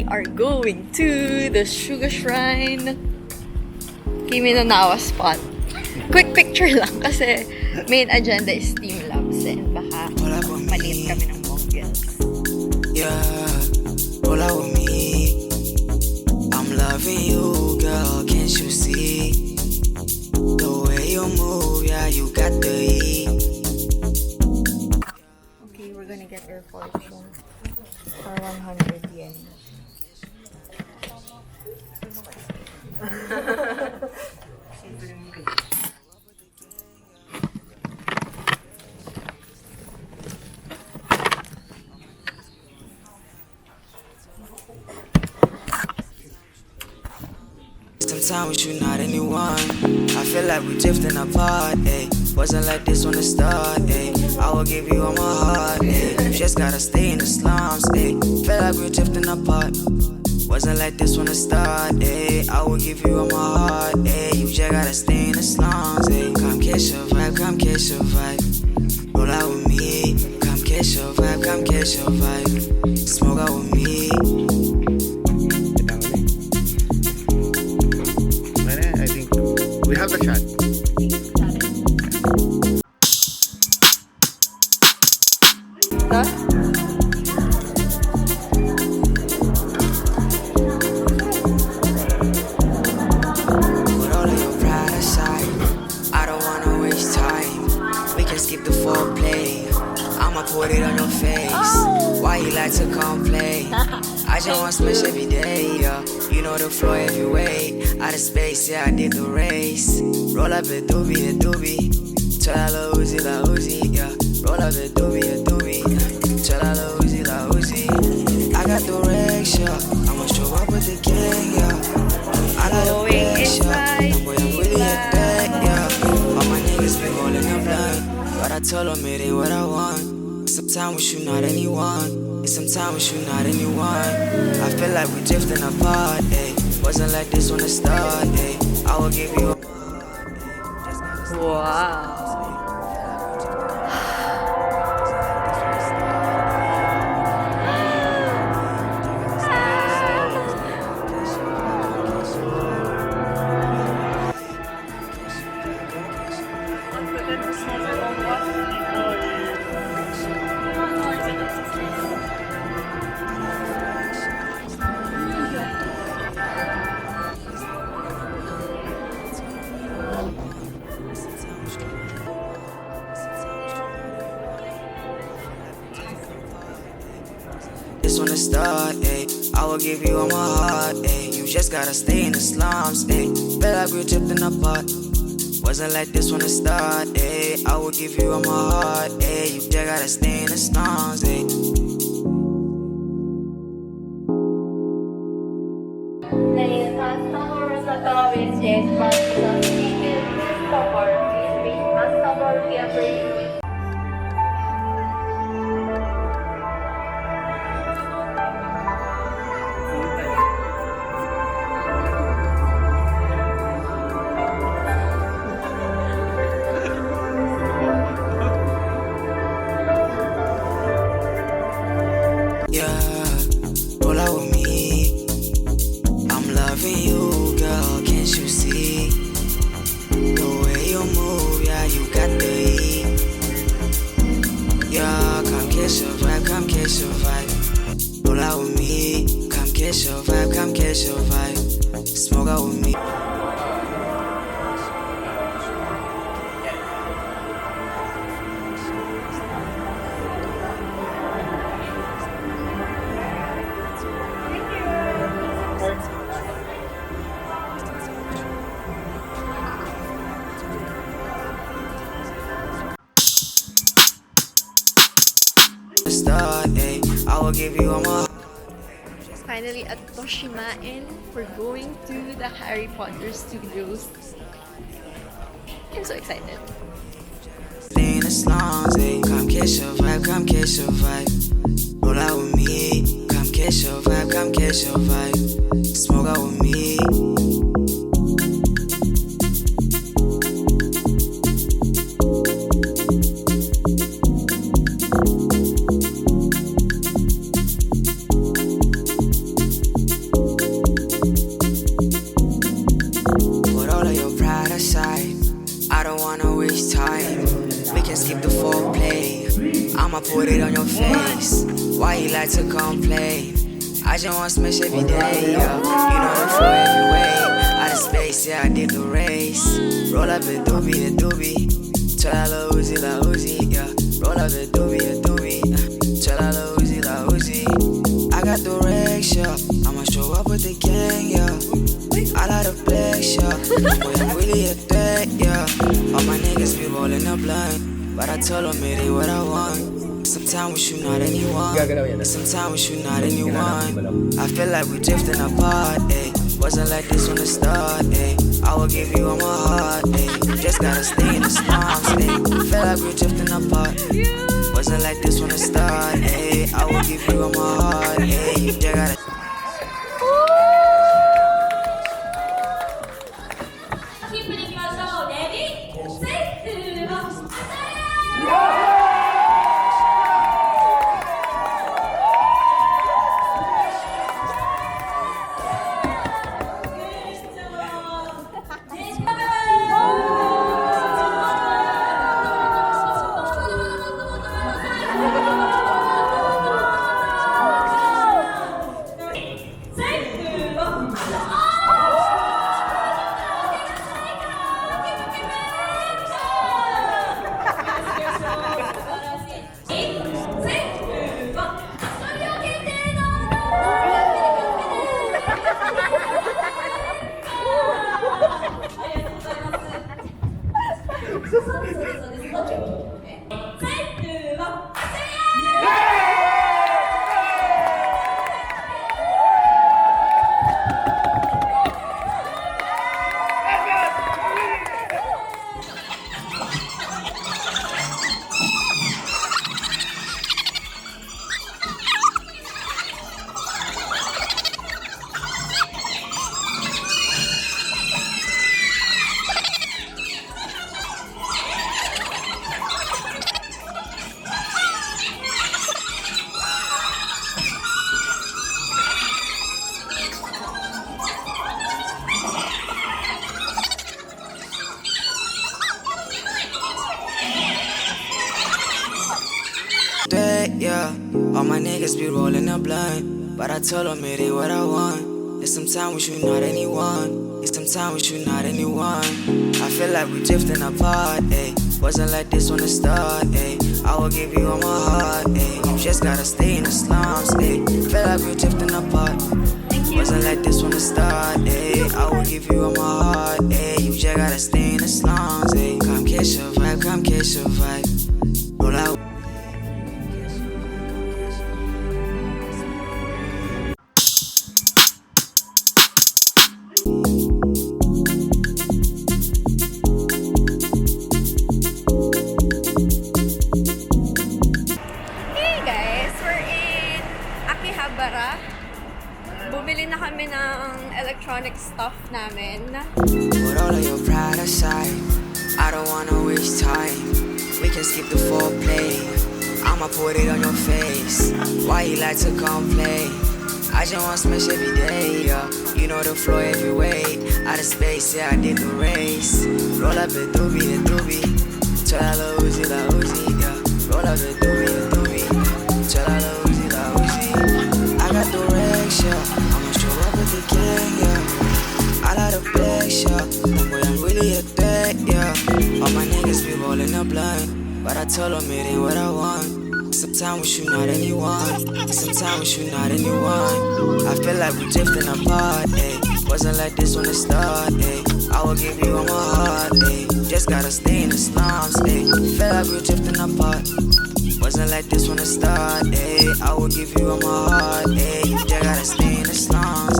are going to the Sugar Shrine. Kimi no Nawa spot. Quick picture lang kasi main agenda is TeamLab and baka maliit kami ng mongrels. Yeah, roll out with me. I'm loving you, girl, can't you see? The way you move, yeah, you got the heat. Okay, we're gonna get our fortune for 100 yen. Time with you, not anyone. I feel like we're drifting apart, ayy. Wasn't like this from the start, ayy. I will give you all my heart, ayy. You just gotta stay in the slums, ayy. Feel like we're drifting apart. Wasn't like this from the start, ayy. I will give you all my heart, ayy. You just gotta stay in the slums, ayy. Come catch your vibe, come catch your vibe. Roll out with me. Come catch your vibe, come catch your vibe. Smoke out with me. We have the shot. Put all of your pride aside. I don't wanna waste time. We can skip the foreplay. I'ma put it on your face. Why you like to complain? I just want smash every day, yeah. You know the floor heavyweight. Out of space, yeah, I did the race. Roll up a doobie. Try la Uzi, yeah. Roll up a doobie. Try la Uzi. I got the racks, yeah. I'ma show up with the gang, yeah. I got a pressure. I'm really a bag, yeah. All my niggas be holding the blunt, but I told them it ain't what I want. Sometimes with you, not anyone. It's sometimes with you, not anyone. I feel like we're drifting apart, ayy. Wasn't like this from the start, ayy. I will give you a Wow. this from the start, ayy. I will give you all my heart, ayy. You just gotta stay in the slums, ayy. Feel like we're drifting apart. Wasn't like this from the start, ayy. I will give you all my heart, ayy. You just gotta stay in the slums, ayy. Yeah, roll out with me. I'm loving you, girl, can't you see? The way you move, yeah, you got the heat. Yeah, come catch your vibe, come catch your vibe. Roll out with me. Come catch your vibe, come catch your vibe. Smoke out with me. Start, ayy. I will give you all my. Finally at Toshimaen, we're going to the Harry Potter Studios. I'm so excited. Stay in the slums, ayy. Come catch your vibe, come catch your vibe. Roll out with me. Come catch your vibe, come catch your vibe. Smoke out with me. side. I don't wanna waste time. We can skip the foreplay. I'ma put it on your face. Why you like to complain? I just want smash every day, yeah. You know the flow every way. Out of space, yeah, I did the race. Roll up a doobie, a doobie. Tell la Uzi, yeah. Roll up a doobie, a doobie. Tell la Uzi, I got the racks, yeah. I'ma show up with the gang, yeah. I like the flex, yeah. Boy, I'm really a threat, yeah. All my niggas be rolling a blunt, but I told them it ain't what I want. Sometimes we shoot not anyone. Sometimes we shoot not anyone. I feel like we drifting apart, ayy. Wasn't like this from the start, ayy. I will give you all my heart, ayy. Just gotta stay in the slums, ayy. Feel like we drifting apart. Wasn't like this from the start, ayy. I will give you all my heart, ayy. You just gotta. Yeah, all my niggas be rolling a blunt, but I told them it ain't what I want. It's sometimes we shoot not anyone. It's sometimes we shoot not anyone. I feel like we drifting apart, ayy. Wasn't like this from the start, ayy. I will give you all my heart, ayy. You just gotta stay in the slums, ayy. Feel like we drifting apart. Wasn't like this from the start, ayy. I will give you all my heart, ayy. You just gotta stay in the slums, ayy. Come catch your vibe, come catch your vibe. Roll out. Akihabara. Bumili na kami ng electronic stuff namin. Put all of your pride aside. I don't wanna waste time. We can skip the foreplay. I'ma put it on your face. Why you like to complain? I just want smash every day, yeah. You know the flow every way. Out of space, yeah, I did the race. Roll up a doobie, a doobie. Tell la Uzi, yeah. Roll up a doobie, a doobie. Tell la Uzi, I got the racks, yeah. I'ma show up with the gang, yeah. I like the flex, yeah. Boy, I'm really a threat, yeah. All my niggas be rolling a blunt, but I told them it ain't what I want. Sometimes we shoot not anyone. Sometimes we shoot not anyone. I feel like we drifting apart, ayy. Wasn't like this from the start, ayy. I will give you all my heart, ayy. Just gotta stay in the slums, ayy. Feel like we drifting apart. Wasn't like this from the start, ayy. I will give you all my heart, ayy. You just gotta stay in the slums.